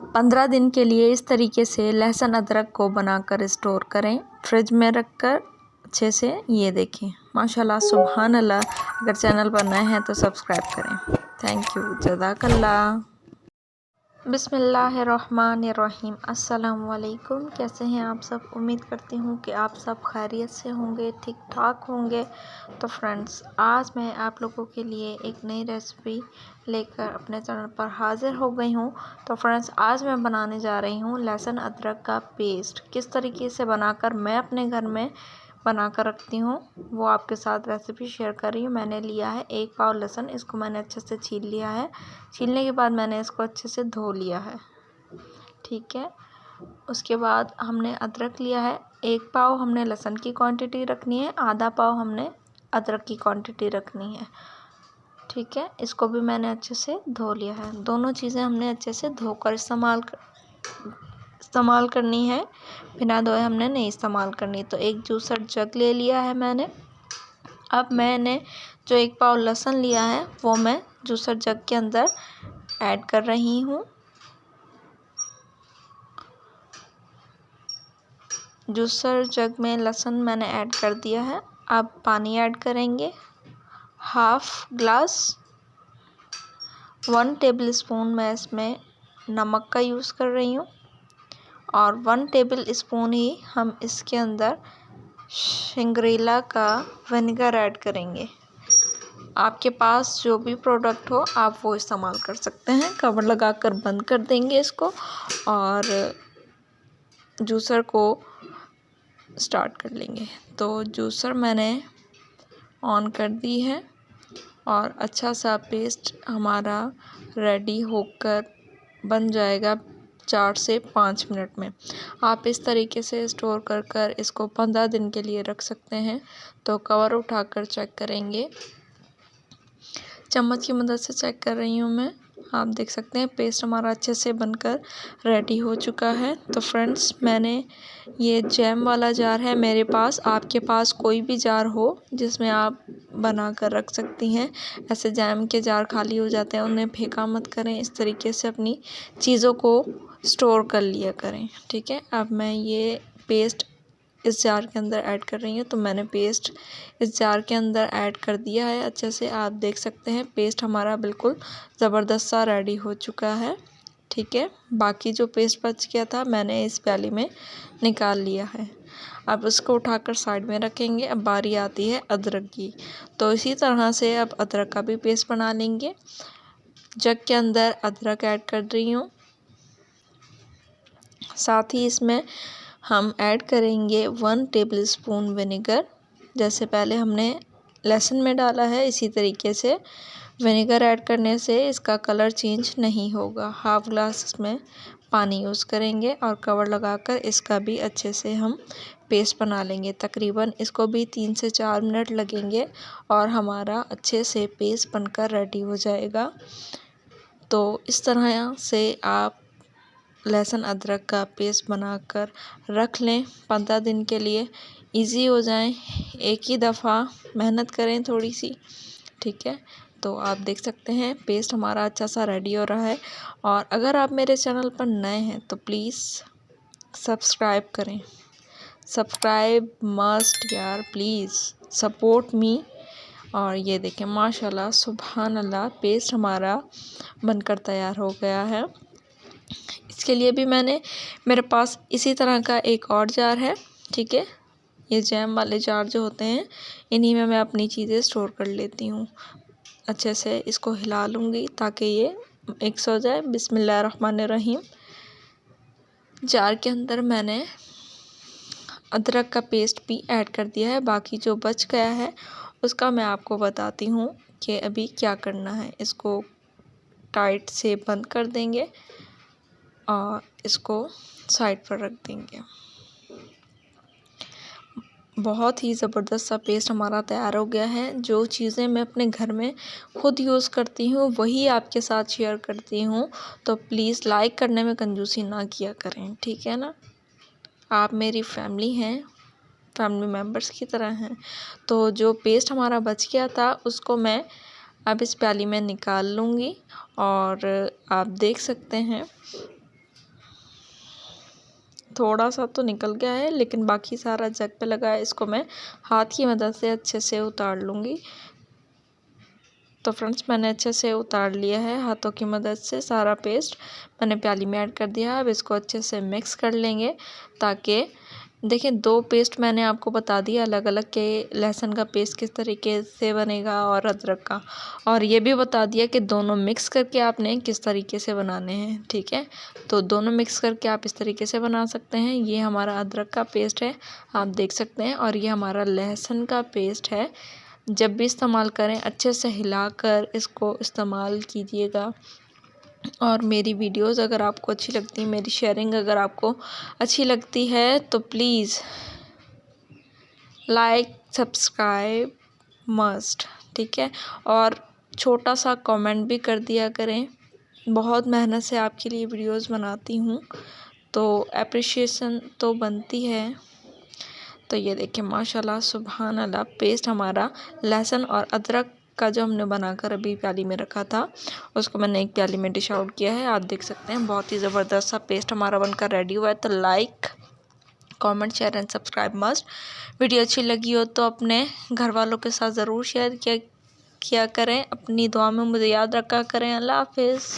15 दिन के लिए इस तरीके से लहसुन अदरक को बनाकर स्टोर करें फ्रिज में रखकर अच्छे से। ये देखें माशाल्लाह सुभान अल्लाह। अगर चैनल पर नए हैं तो सब्सक्राइब करें। थैंक यू, जज़ाकल्लाह। बिस्मिल्लाहिर्रहमानिर्रहीम। अस्सलाम वालेकुम। कैसे हैं आप सब? उम्मीद करती हूँ कि आप सब खैरियत से होंगे, ठीक ठाक होंगे। तो फ्रेंड्स, आज मैं आप लोगों के लिए एक नई रेसिपी लेकर अपने चैनल पर हाज़िर हो गई हूँ। तो फ्रेंड्स, आज मैं बनाने जा रही हूँ लहसुन अदरक का पेस्ट। किस तरीके से बनाकर मैं अपने घर में बना कर रखती हूँ वो आपके साथ रेसिपी शेयर कर रही हूँ। मैंने लिया है 1 पाव लहसुन। इसको मैंने अच्छे से छील लिया है। छीलने के बाद मैंने इसको अच्छे से धो लिया है, ठीक है। उसके बाद हमने अदरक लिया है 1 पाव। हमने लहसुन की क्वांटिटी रखनी है, आधा पाव हमने अदरक की क्वांटिटी रखनी है, ठीक है। इसको भी मैंने अच्छे से धो लिया है। दोनों चीज़ें हमने अच्छे से धोकर इस्तेमाल करनी है, बिना धोए हमने नहीं इस्तेमाल करनी। तो एक जूसर जग ले लिया है मैंने। अब मैंने जो 1 पाव लहसुन लिया है वो मैं जूसर जग के अंदर ऐड कर रही हूँ। जूसर जग में लहसुन मैंने ऐड कर दिया है। अब पानी ऐड करेंगे, हाफ ग्लास। 1 टेबल स्पून मैं इसमें नमक का यूज़ कर रही हूँ और 1 टेबल स्पून ही हम इसके अंदर शिंगरेला का विनेगर ऐड करेंगे। आपके पास जो भी प्रोडक्ट हो आप वो इस्तेमाल कर सकते हैं। कवर लगाकर बंद कर देंगे इसको और जूसर को स्टार्ट कर लेंगे। तो जूसर मैंने ऑन कर दी है और अच्छा सा पेस्ट हमारा रेडी होकर बन जाएगा 4 से 5 मिनट में। आप इस तरीके से स्टोर कर इसको 15 दिन के लिए रख सकते हैं। तो कवर उठाकर चेक करेंगे, चम्मच की मदद से चेक कर रही हूँ मैं। आप देख सकते हैं पेस्ट हमारा अच्छे से बनकर रेडी हो चुका है। तो फ्रेंड्स, मैंने ये जैम वाला जार है मेरे पास। आपके पास कोई भी जार हो जिसमें आप बना कर रख सकती हैं। ऐसे जैम के जार खाली हो जाते हैं, उन्हें फेंका मत करें। इस तरीके से अपनी चीज़ों को स्टोर कर लिया करें, ठीक है। अब मैं ये पेस्ट इस जार के अंदर ऐड कर रही हूँ। तो मैंने पेस्ट इस जार के अंदर ऐड कर दिया है अच्छे से। आप देख सकते हैं पेस्ट हमारा बिल्कुल ज़बरदस्त सा रेडी हो चुका है, ठीक है। बाकी जो पेस्ट बच गया था मैंने इस प्याली में निकाल लिया है। अब उसको उठाकर साइड में रखेंगे। अब बारी आती है अदरक की। तो इसी तरह से अब अदरक का भी पेस्ट बना लेंगे। जग के अंदर अदरक ऐड कर रही हूँ, साथ ही इसमें हम ऐड करेंगे 1 टेबल स्पून विनेगर। जैसे पहले हमने लहसुन में डाला है, इसी तरीके से विनेगर ऐड करने से इसका कलर चेंज नहीं होगा। हाफ ग्लास इसमें पानी यूज़ करेंगे और कवर लगाकर इसका भी अच्छे से हम पेस्ट बना लेंगे। तकरीबन इसको भी 3 से 4 मिनट लगेंगे और हमारा अच्छे से पेस्ट बनकर रेडी हो जाएगा। तो इस तरह से आप लहसुन अदरक का पेस्ट बनाकर रख लें 15 दिन के लिए। इजी हो जाए, एक ही दफ़ा मेहनत करें थोड़ी सी, ठीक है। तो आप देख सकते हैं पेस्ट हमारा अच्छा सा रेडी हो रहा है। और अगर आप मेरे चैनल पर नए हैं तो प्लीज़ सब्सक्राइब करें। सब्सक्राइब मस्ट यार, प्लीज़ सपोर्ट मी। और ये देखें माशाल्लाह सुभान अल्लाह, पेस्ट हमारा बनकर तैयार हो गया है। इसके लिए भी मेरे पास इसी तरह का एक और जार है, ठीक है। ये जैम वाले जार जो होते हैं इन्हीं में मैं अपनी चीज़ें स्टोर कर लेती हूँ। अच्छे से इसको हिला लूँगी ताकि ये मिक्स हो जाए। बिस्मिल्लाहिर्रहमानिर्रहीम। जार के अंदर मैंने अदरक का पेस्ट भी ऐड कर दिया है। बाकी जो बच गया है उसका मैं आपको बताती हूँ कि अभी क्या करना है। इसको टाइट से बंद कर देंगे और इसको साइड पर रख देंगे। बहुत ही ज़बरदस्त सा पेस्ट हमारा तैयार हो गया है। जो चीज़ें मैं अपने घर में खुद यूज़ करती हूँ वही आपके साथ शेयर करती हूँ। तो प्लीज़ लाइक करने में कंजूसी ना किया करें, ठीक है ना। आप मेरी फैमिली हैं, फैमिली मेम्बर्स की तरह हैं। तो जो पेस्ट हमारा बच गया था उसको मैं अब इस प्याली में निकाल लूँगी और आप देख सकते हैं थोड़ा सा तो निकल गया है लेकिन बाकी सारा जग पे लगा है। इसको मैं हाथ की मदद से अच्छे से उतार लूँगी। तो फ्रेंड्स मैंने अच्छे से उतार लिया है हाथों की मदद से। सारा पेस्ट मैंने प्याली में ऐड कर दिया। अब इसको अच्छे से मिक्स कर लेंगे ताकि देखिए 2 पेस्ट मैंने आपको बता दिया अलग अलग के लहसुन का पेस्ट किस तरीके से बनेगा और अदरक का, और ये भी बता दिया कि दोनों मिक्स करके आपने किस तरीके से बनाने हैं। ठीक है, तो दोनों मिक्स करके आप इस तरीके से बना सकते हैं। ये हमारा अदरक का पेस्ट है, आप देख सकते हैं, और ये हमारा लहसुन का पेस्ट है। जब भी इस्तेमाल करें अच्छे से हिलाकर इसको इस्तेमाल कीजिएगा। और मेरी वीडियोस अगर आपको अच्छी लगती है, मेरी शेयरिंग अगर आपको अच्छी लगती है तो प्लीज़ लाइक सब्सक्राइब मस्ट। ठीक है, और छोटा सा कमेंट भी कर दिया करें। बहुत मेहनत से आपके लिए वीडियोस बनाती हूँ तो एप्रिशिएशन तो बनती है। तो ये देखिए माशाल्लाह सुभान अल्लाह, पेस्ट हमारा लहसुन और अदरक का जो हमने बनाकर अभी प्याली में रखा था उसको मैंने एक प्याली में डिश आउट किया है। आप देख सकते हैं बहुत ही ज़बरदस्त सा पेस्ट हमारा बनकर रेडी हुआ है। तो like comment share and subscribe must. Video अच्छी लगी हो तो अपने घर वालों के साथ ज़रूर शेयर किया करें। अपनी दुआ में मुझे याद रखा करें। अल्लाह हाफिज़।